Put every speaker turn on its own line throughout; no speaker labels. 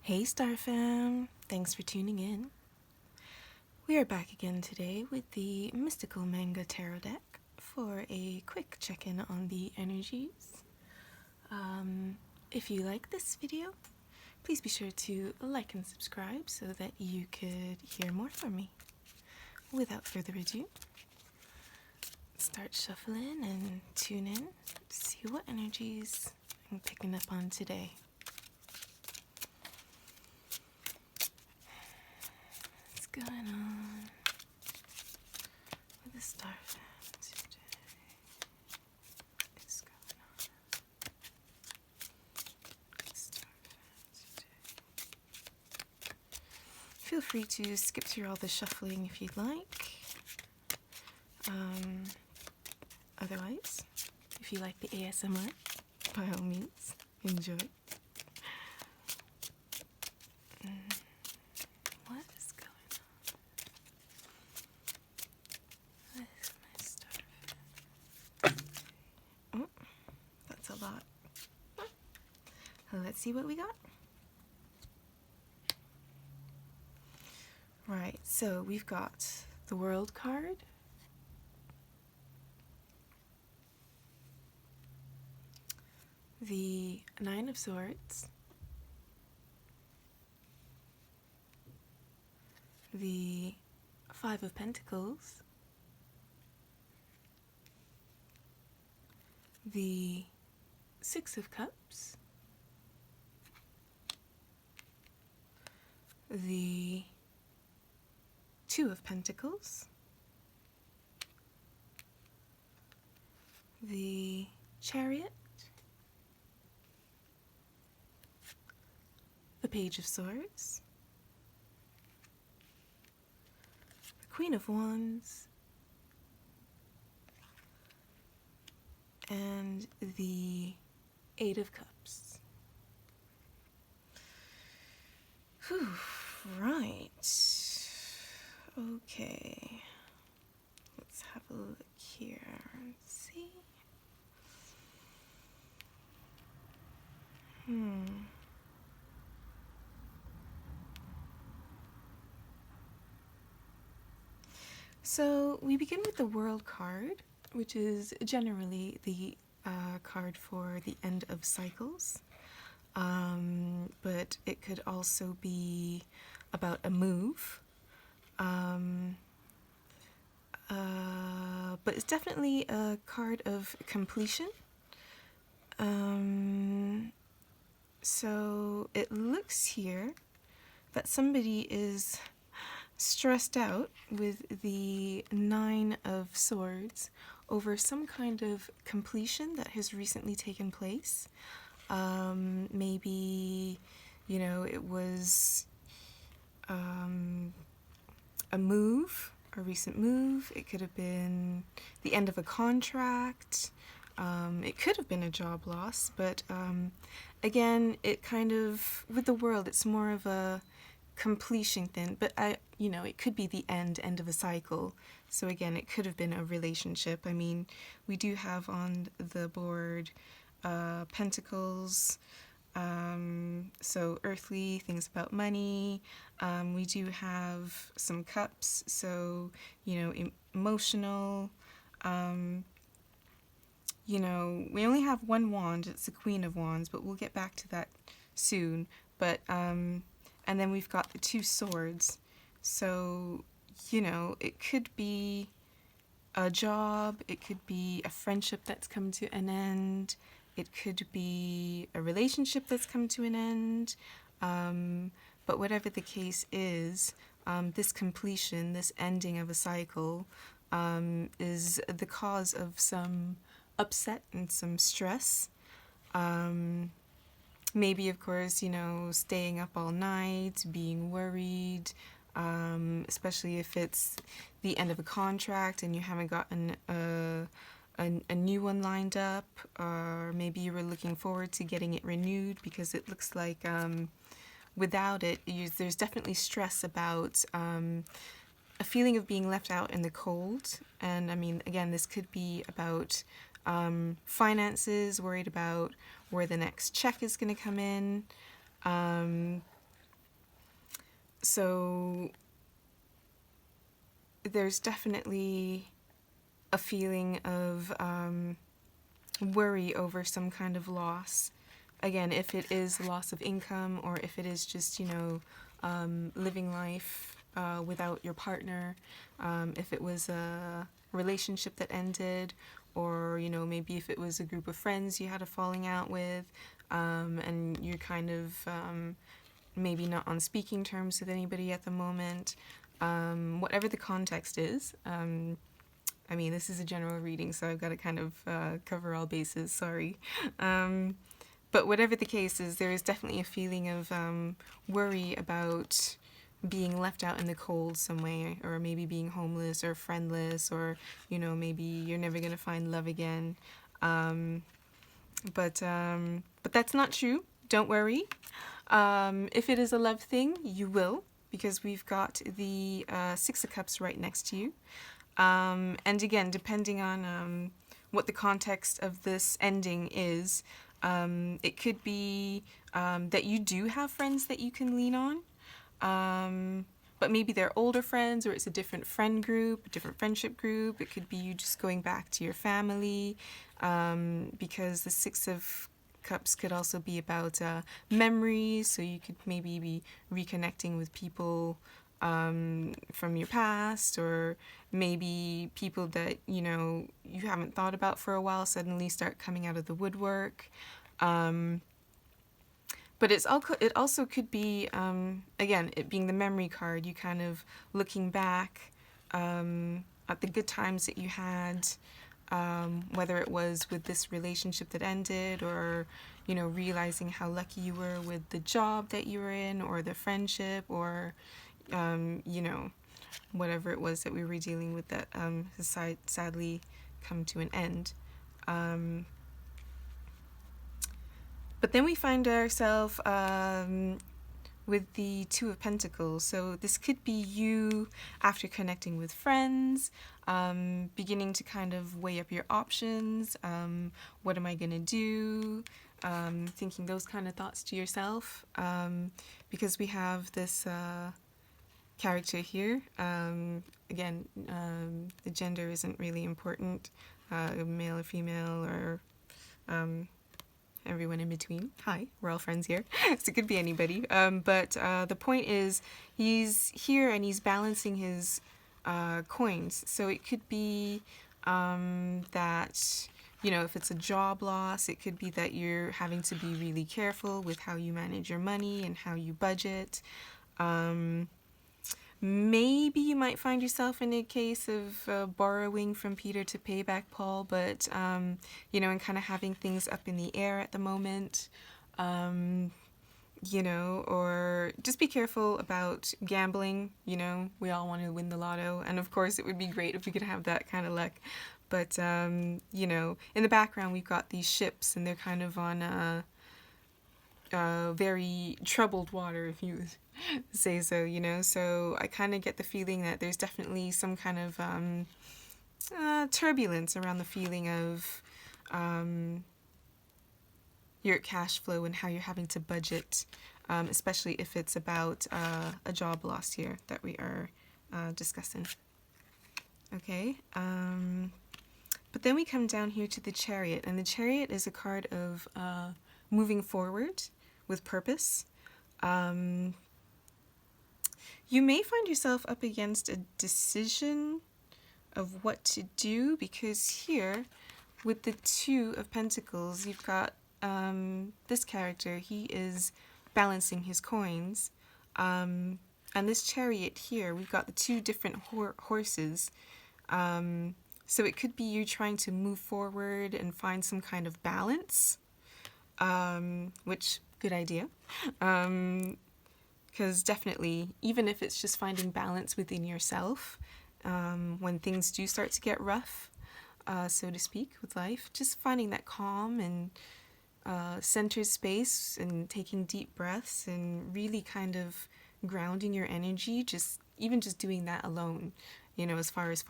Hey Star Fam, thanks for tuning in. We are back again today with the Mystical Manga Tarot deck for a quick check-in on the energies. If you like this video, please be sure to like and subscribe so that you could hear more from me. Without further ado, start shuffling and tune in to see what energies I'm picking up on today. What's going on with the Star Fam today? What is going on with the Star Fam today? Feel free to skip through all the shuffling if you'd like. Otherwise, if you like the ASMR, by all means, enjoy. What is going on? What is my Star Fam? Oh, that's a lot. Let's see what we got. Right, so we've got the World card, the Nine of Swords, the Five of Pentacles, the Six of Cups, the Two of Pentacles, the Chariot, the Page of Swords, the Queen of Wands, and the Eight of Cups. Whew, right. Okay. Let's have a look here and see. So we begin with the World card, which is generally the card for the end of cycles. But it could also be about a move. But it's definitely a card of completion. So it looks here that somebody is stressed out with the Nine of Swords over some kind of completion that has recently taken place. Maybe, you know, it was a move, a recent move. It could have been the end of a contract. It could have been a job loss, but again, it kind of, with the World, it's more of a completion thing, but it could be the end of a cycle. So again, it could have been a relationship. I mean, we do have on the board Pentacles, so earthly, things about money. We do have some cups, so emotional. We only have one wand, it's the Queen of Wands, but we'll get back to that soon. But and then we've got the Two Swords, so it could be a job, it could be a friendship that's come to an end, it could be a relationship that's come to an end, but whatever the case is, this completion, this ending of a cycle, is the cause of some upset and some stress. Maybe, of course, staying up all night, being worried, especially if it's the end of a contract and you haven't gotten a new one lined up, or maybe you were looking forward to getting it renewed, because it looks like without it, there's definitely stress about a feeling of being left out in the cold. And I mean, again, this could be about finances, worried about where the next check is going to come in. So there's definitely a feeling of worry over some kind of loss. Again, if it is loss of income, or if it is just, living life without your partner, if it was a relationship that ended, or, maybe if it was a group of friends you had a falling out with, and you're kind of maybe not on speaking terms with anybody at the moment. Whatever the context is, this is a general reading, so I've got to kind of cover all bases, sorry. But whatever the case is, there is definitely a feeling of worry about being left out in the cold some way, or maybe being homeless or friendless, or, maybe you're never going to find love again. But that's not true. Don't worry. If it is a love thing, you will, because we've got the Six of Cups right next to you. And again, depending on what the context of this ending is, it could be that you do have friends that you can lean on, but maybe they're older friends, or it's a different friend group, a different friendship group. It could be you just going back to your family, because the Six of Cups could also be about memories, so you could maybe be reconnecting with people from your past, or maybe people that you haven't thought about for a while suddenly start coming out of the woodwork. But it also could be, again, it being the memory card, you kind of looking back at the good times that you had, whether it was with this relationship that ended, or, realizing how lucky you were with the job that you were in, or the friendship, or, whatever it was that we were dealing with that has sadly come to an end. But then we find ourselves with the Two of Pentacles. So this could be you after connecting with friends, beginning to kind of weigh up your options. What am I going to do? Thinking those kind of thoughts to yourself. Because we have this character here. Again, the gender isn't really important. Male or female, or everyone in between. Hi, we're all friends here. So it could be anybody. But the point is, he's here and he's balancing his coins. So it could be that, if it's a job loss, it could be that you're having to be really careful with how you manage your money and how you budget. Maybe you might find yourself in a case of borrowing from Peter to pay back Paul, but, and kind of having things up in the air at the moment, or just be careful about gambling. We all want to win the lotto, and of course it would be great if we could have that kind of luck. But, in the background we've got these ships, and they're kind of on very troubled water, if you say so, so I kind of get the feeling that there's definitely some kind of turbulence around the feeling of your cash flow and how you're having to budget, especially if it's about a job loss here that we are discussing. Okay, but then we come down here to the Chariot, and the Chariot is a card of moving forward with purpose. You may find yourself up against a decision of what to do, because here, with the Two of Pentacles, you've got this character. He is balancing his coins. And this Chariot here, we've got the two different horses. So it could be you trying to move forward and find some kind of balance, which, good idea. Because definitely, even if it's just finding balance within yourself, when things do start to get rough, so to speak, with life, just finding that calm and centered space, and taking deep breaths, and really kind of grounding your energy, just doing that alone, as far as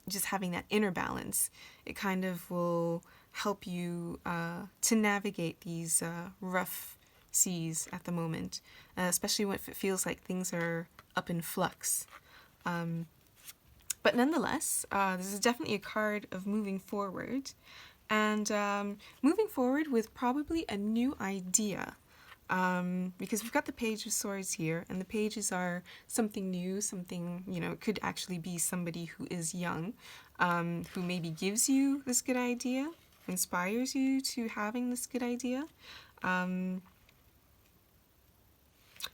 just having that inner balance, it kind of will help you to navigate these rough sees at the moment, especially when it feels like things are up in flux. But nonetheless, this is definitely a card of moving forward, and moving forward with probably a new idea. Because we've got the Page of Swords here, and the pages are something new, something, it could actually be somebody who is young, who maybe gives you this good idea, inspires you to having this good idea.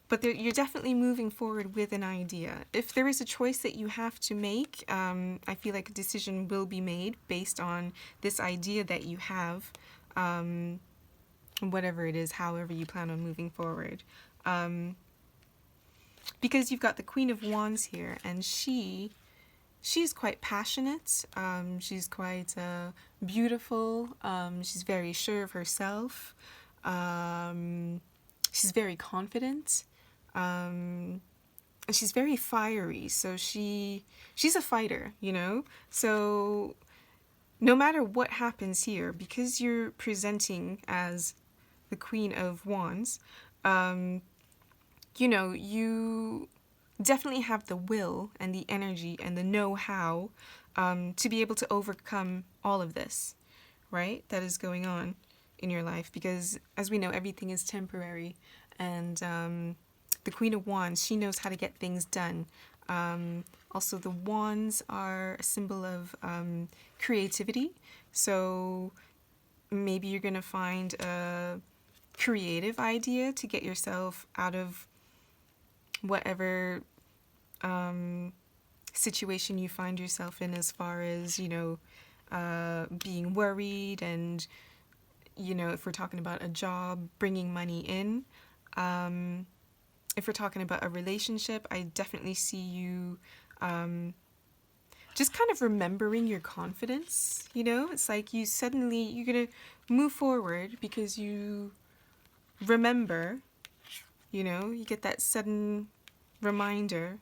But you're definitely moving forward with an idea. If there is a choice that you have to make, I feel like a decision will be made based on this idea that you have, whatever it is, however you plan on moving forward. Because you've got the Queen of Wands here, and she's quite passionate. She's quite beautiful. She's very sure of herself. She's very confident. And she's very fiery. So she's a fighter, So no matter what happens here, because you're presenting as the Queen of Wands, you definitely have the will and the energy and the know-how to be able to overcome all of this, right? That is going on in your life, because as we know, everything is temporary, and the Queen of Wands, she knows how to get things done. Also, the wands are a symbol of creativity, so maybe you're going to find a creative idea to get yourself out of whatever situation you find yourself in, as far as, being worried, and, if we're talking about a job, bringing money in. If we're talking about a relationship, I definitely see you just kind of remembering your confidence, It's like you're going to move forward because you remember, you get that sudden reminder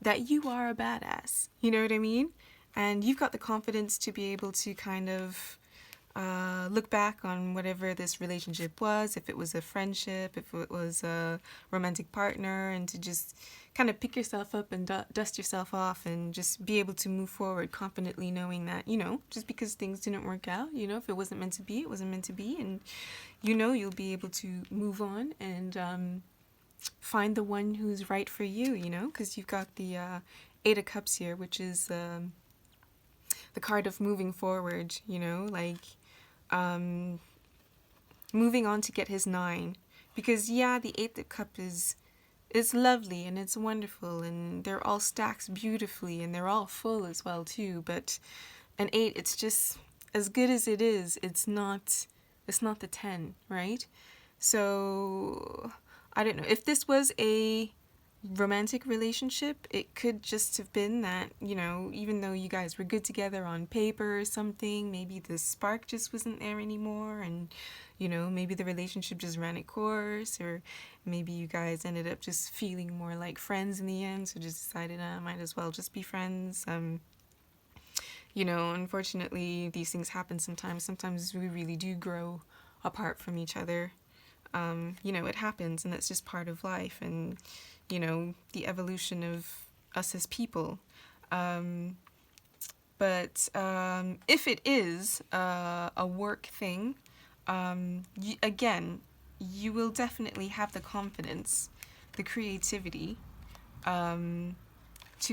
that you are a badass, you know what I mean? And you've got the confidence to be able to kind of look back on whatever this relationship was, if it was a friendship, if it was a romantic partner, and to just kind of pick yourself up and dust yourself off, and just be able to move forward confidently, knowing that, just because things didn't work out, if it wasn't meant to be, it wasn't meant to be, and you'll be able to move on and find the one who's right for you, because you've got the Eight of Cups here, which is the card of moving forward, moving on to get his 9. Because, the Eight of Cups is lovely and it's wonderful, and they're all stacked beautifully, and they're all full as well, too. But an 8, it's just, as good as it is, it's not the 10, right? So I don't know. If this was a romantic relationship, it could just have been that, even though you guys were good together on paper or something, maybe the spark just wasn't there anymore, and, maybe the relationship just ran its course, or maybe you guys ended up just feeling more like friends in the end, so just decided, I might as well just be friends. Unfortunately, these things happen sometimes. Sometimes we really do grow apart from each other. It happens, and that's just part of life, and, the evolution of us as people. But if it is a work thing, you will definitely have the confidence, the creativity, to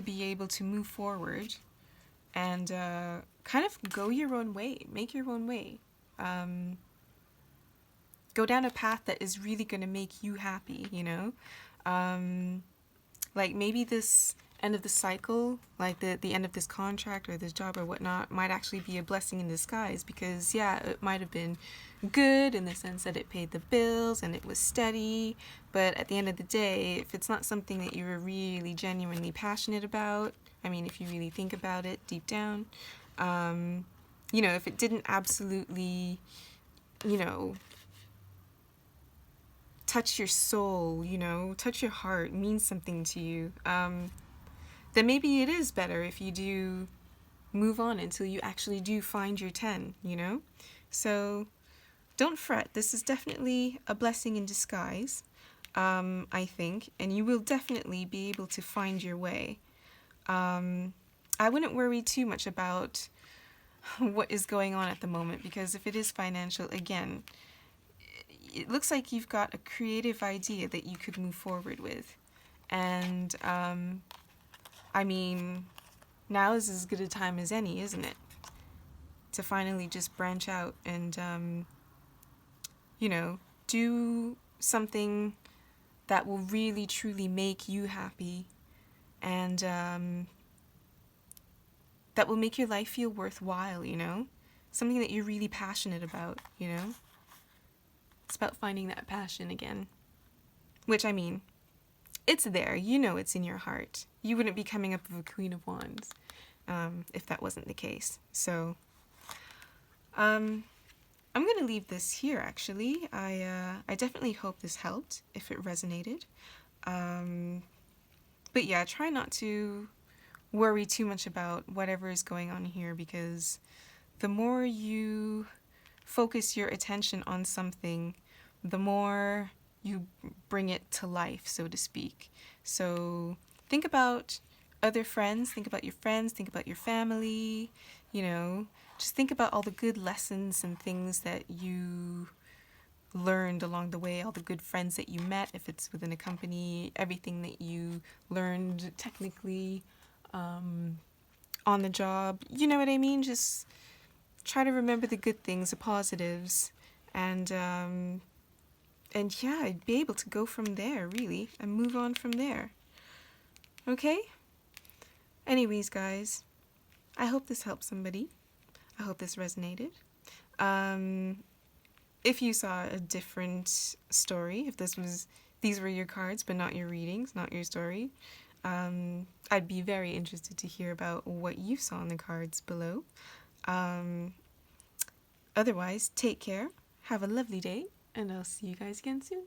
be able to move forward and kind of go your own way, make your own way. Go down a path that is really going to make you happy, Like maybe this end of the cycle, like the end of this contract or this job or whatnot, might actually be a blessing in disguise, because, it might have been good in the sense that it paid the bills and it was steady, but at the end of the day, if it's not something that you were really genuinely passionate about, if you really think about it deep down, if it didn't absolutely, touch your soul, touch your heart, means something to you, then maybe it is better if you do move on until you actually do find your 10, So don't fret. This is definitely a blessing in disguise, I think, and you will definitely be able to find your way. I wouldn't worry too much about what is going on at the moment, because if it is financial, again, it looks like you've got a creative idea that you could move forward with. And, I mean, now is as good a time as any, isn't it? To finally just branch out and, do something that will really truly make you happy, and that will make your life feel worthwhile, Something that you're really passionate about, It's about finding that passion again. Which, I mean, it's there. It's in your heart. You wouldn't be coming up with a Queen of Wands if that wasn't the case. So, I'm going to leave this here, actually. I definitely hope this helped, if it resonated. But yeah, try not to worry too much about whatever is going on here, because the more you focus your attention on something, the more you bring it to life, so to speak. So think about other friends, think about your friends, think about your family, just think about all the good lessons and things that you learned along the way, all the good friends that you met, if it's within a company, everything that you learned technically on the job. You know what I mean? Just try to remember the good things, the positives, and yeah, I'd be able to go from there, really, and move on from there. Okay? Anyways, guys, I hope this helped somebody. I hope this resonated. If you saw a different story, if these were your cards but not your readings, not your story, I'd be very interested to hear about what you saw in the cards below. Otherwise, take care, have a lovely day, and I'll see you guys again soon.